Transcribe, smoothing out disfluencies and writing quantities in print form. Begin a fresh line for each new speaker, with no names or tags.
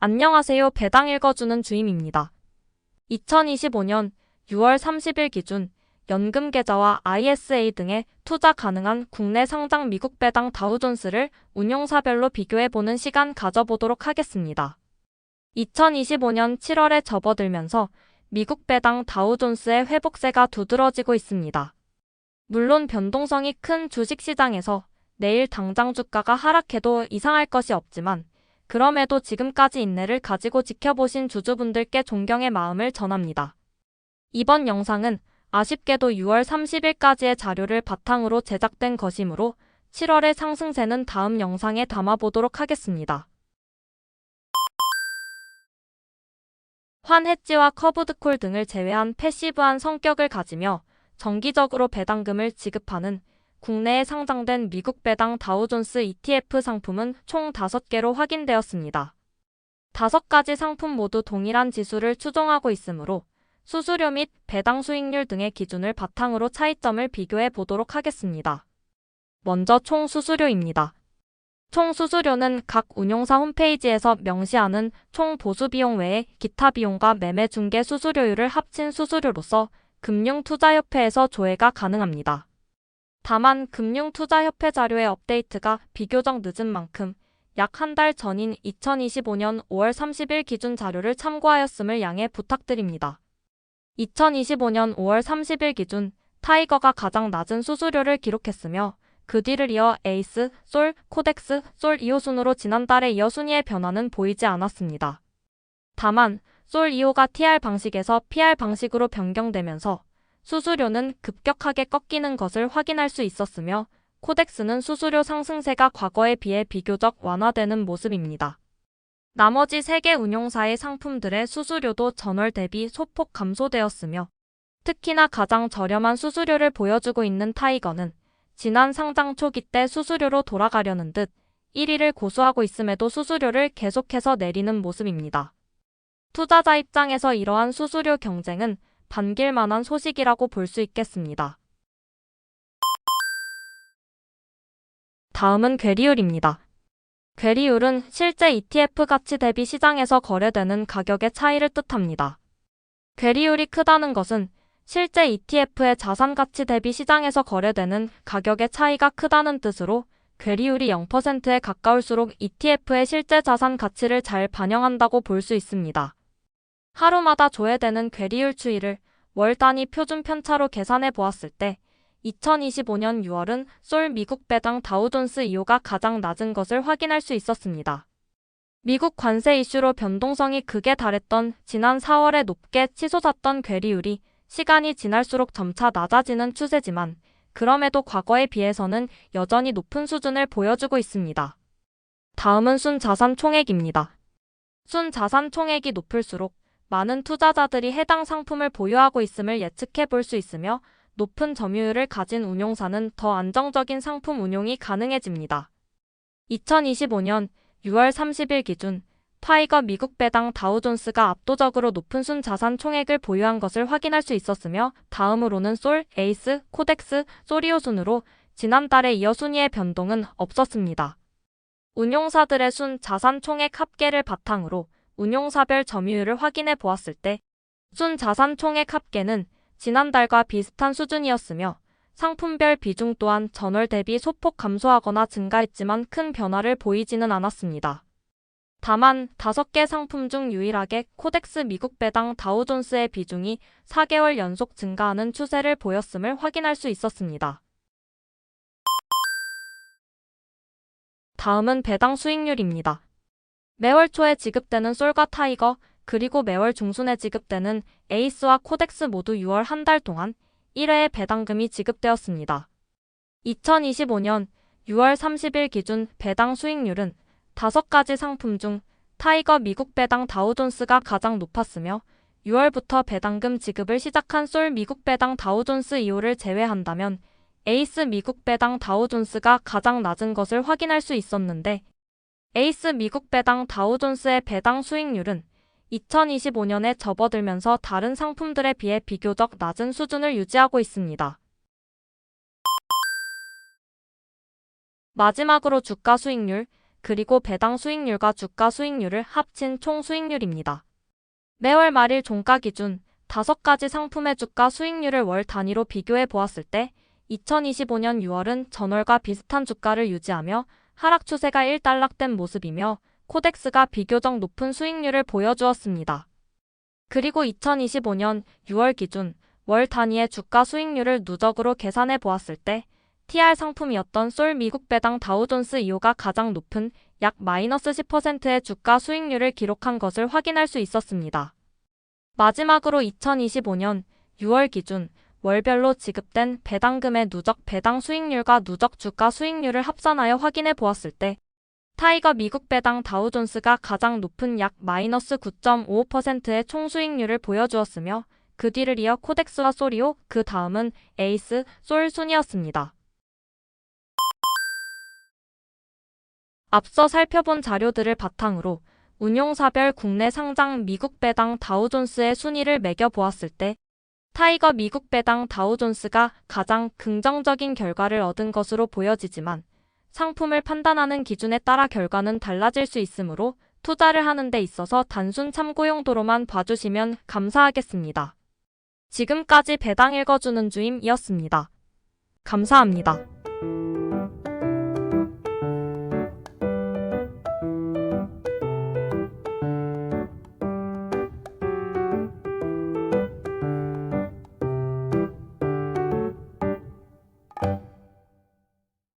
안녕하세요. 배당 읽어주는 주임입니다. 2025년 6월 30일 기준 연금계좌와 ISA 등에 투자 가능한 국내 상장 미국 배당 다우존스를 운용사별로 비교해보는 시간 가져보도록 하겠습니다. 2025년 7월에 접어들면서 미국 배당 다우존스의 회복세가 두드러지고 있습니다. 물론 변동성이 큰 주식시장에서 내일 당장 주가가 하락해도 이상할 것이 없지만 그럼에도 지금까지 인내를 가지고 지켜보신 주주분들께 존경의 마음을 전합니다. 이번 영상은 아쉽게도 6월 30일까지의 자료를 바탕으로 제작된 것이므로 7월의 상승세는 다음 영상에 담아보도록 하겠습니다. 환헤지와 커브드콜 등을 제외한 패시브한 성격을 가지며 정기적으로 배당금을 지급하는 국내에 상장된 미국 배당 다우존스 ETF 상품은 총 5개로 확인되었습니다. 5가지 상품 모두 동일한 지수를 추종하고 있으므로 수수료 및 배당 수익률 등의 기준을 바탕으로 차이점을 비교해 보도록 하겠습니다. 먼저 총 수수료입니다. 총 수수료는 각 운용사 홈페이지에서 명시하는 총 보수 비용 외에 기타 비용과 매매 중개 수수료율을 합친 수수료로서 금융투자협회에서 조회가 가능합니다. 다만 금융투자협회 자료의 업데이트가 비교적 늦은 만큼 약 한 달 전인 2025년 5월 30일 기준 자료를 참고하였음을 양해 부탁드립니다. 2025년 5월 30일 기준 타이거가 가장 낮은 수수료를 기록했으며 그 뒤를 이어 에이스, 솔, 코덱스, 솔 2호 순으로 지난달에 이어 순위의 변화는 보이지 않았습니다. 다만 솔 2호가 TR 방식에서 PR 방식으로 변경되면서 수수료는 급격하게 꺾이는 것을 확인할 수 있었으며 코덱스는 수수료 상승세가 과거에 비해 비교적 완화되는 모습입니다. 나머지 3개 운용사의 상품들의 수수료도 전월 대비 소폭 감소되었으며 특히나 가장 저렴한 수수료를 보여주고 있는 타이거는 지난 상장 초기 때 수수료로 돌아가려는 듯 1위를 고수하고 있음에도 수수료를 계속해서 내리는 모습입니다. 투자자 입장에서 이러한 수수료 경쟁은 반길만한 소식이라고 볼 수 있겠습니다. 다음은 괴리율입니다. 괴리율은 실제 ETF 가치 대비 시장에서 거래되는 가격의 차이를 뜻합니다. 괴리율이 크다는 것은 실제 ETF의 자산 가치 대비 시장에서 거래되는 가격의 차이가 크다는 뜻으로 괴리율이 0%에 가까울수록 ETF의 실제 자산 가치를 잘 반영한다고 볼 수 있습니다. 하루마다 조회되는 괴리율 추이를 월 단위 표준 편차로 계산해 보았을 때 2025년 6월은 솔 미국 배당 다우존스 2호가 가장 낮은 것을 확인할 수 있었습니다. 미국 관세 이슈로 변동성이 극에 달했던 지난 4월에 높게 치솟았던 괴리율이 시간이 지날수록 점차 낮아지는 추세지만 그럼에도 과거에 비해서는 여전히 높은 수준을 보여주고 있습니다. 다음은 순자산 총액입니다. 순자산 총액이 높을수록 많은 투자자들이 해당 상품을 보유하고 있음을 예측해 볼 수 있으며 높은 점유율을 가진 운용사는 더 안정적인 상품 운용이 가능해집니다. 2025년 6월 30일 기준 타이거 미국 배당 다우존스가 압도적으로 높은 순자산 총액을 보유한 것을 확인할 수 있었으며 다음으로는 솔, 에이스, 코덱스, 소리오 순으로 지난달에 이어 순위의 변동은 없었습니다. 운용사들의 순자산 총액 합계를 바탕으로 운용사별 점유율을 확인해 보았을 때 순자산 총액 합계는 지난달과 비슷한 수준이었으며 상품별 비중 또한 전월 대비 소폭 감소하거나 증가했지만 큰 변화를 보이지는 않았습니다. 다만 5개 상품 중 유일하게 코덱스 미국 배당 다우존스의 비중이 4개월 연속 증가하는 추세를 보였음을 확인할 수 있었습니다. 다음은 배당 수익률입니다. 매월 초에 지급되는 솔과 타이거, 그리고 매월 중순에 지급되는 에이스와 코덱스 모두 6월 한 달 동안 1회의 배당금이 지급되었습니다. 2025년 6월 30일 기준 배당 수익률은 5가지 상품 중 타이거 미국 배당 다우존스가 가장 높았으며 6월부터 배당금 지급을 시작한 솔 미국 배당 다우존스 2호를 제외한다면 에이스 미국 배당 다우존스가 가장 낮은 것을 확인할 수 있었는데 에이스 미국 배당 다우존스의 배당 수익률은 2025년에 접어들면서 다른 상품들에 비해 비교적 낮은 수준을 유지하고 있습니다. 마지막으로 주가 수익률, 그리고 배당 수익률과 주가 수익률을 합친 총 수익률입니다. 매월 말일 종가 기준 5가지 상품의 주가 수익률을 월 단위로 비교해 보았을 때 2025년 6월은 전월과 비슷한 주가를 유지하며 하락 추세가 일단락된 모습이며 코덱스가 비교적 높은 수익률을 보여주었습니다. 그리고 2025년 6월 기준 월 단위의 주가 수익률을 누적으로 계산해 보았을 때 TR 상품이었던 솔 미국 배당 다우존스 2호가 가장 높은 약 마이너스 10%의 주가 수익률을 기록한 것을 확인할 수 있었습니다. 마지막으로 2025년 6월 기준 월별로 지급된 배당금의 누적 배당 수익률과 누적 주가 수익률을 합산하여 확인해 보았을 때 타이거 미국 배당 다우존스가 가장 높은 약 마이너스 9.55%의 총 수익률을 보여주었으며 그 뒤를 이어 코덱스와 소리오, 그 다음은 에이스, 솔 순이었습니다. 앞서 살펴본 자료들을 바탕으로 운용사별 국내 상장 미국 배당 다우존스의 순위를 매겨보았을 때 타이거 미국 배당 다우존스가 가장 긍정적인 결과를 얻은 것으로 보여지지만 상품을 판단하는 기준에 따라 결과는 달라질 수 있으므로 투자를 하는 데 있어서 단순 참고 용도로만 봐주시면 감사하겠습니다. 지금까지 배당 읽어주는 주임이었습니다. 감사합니다.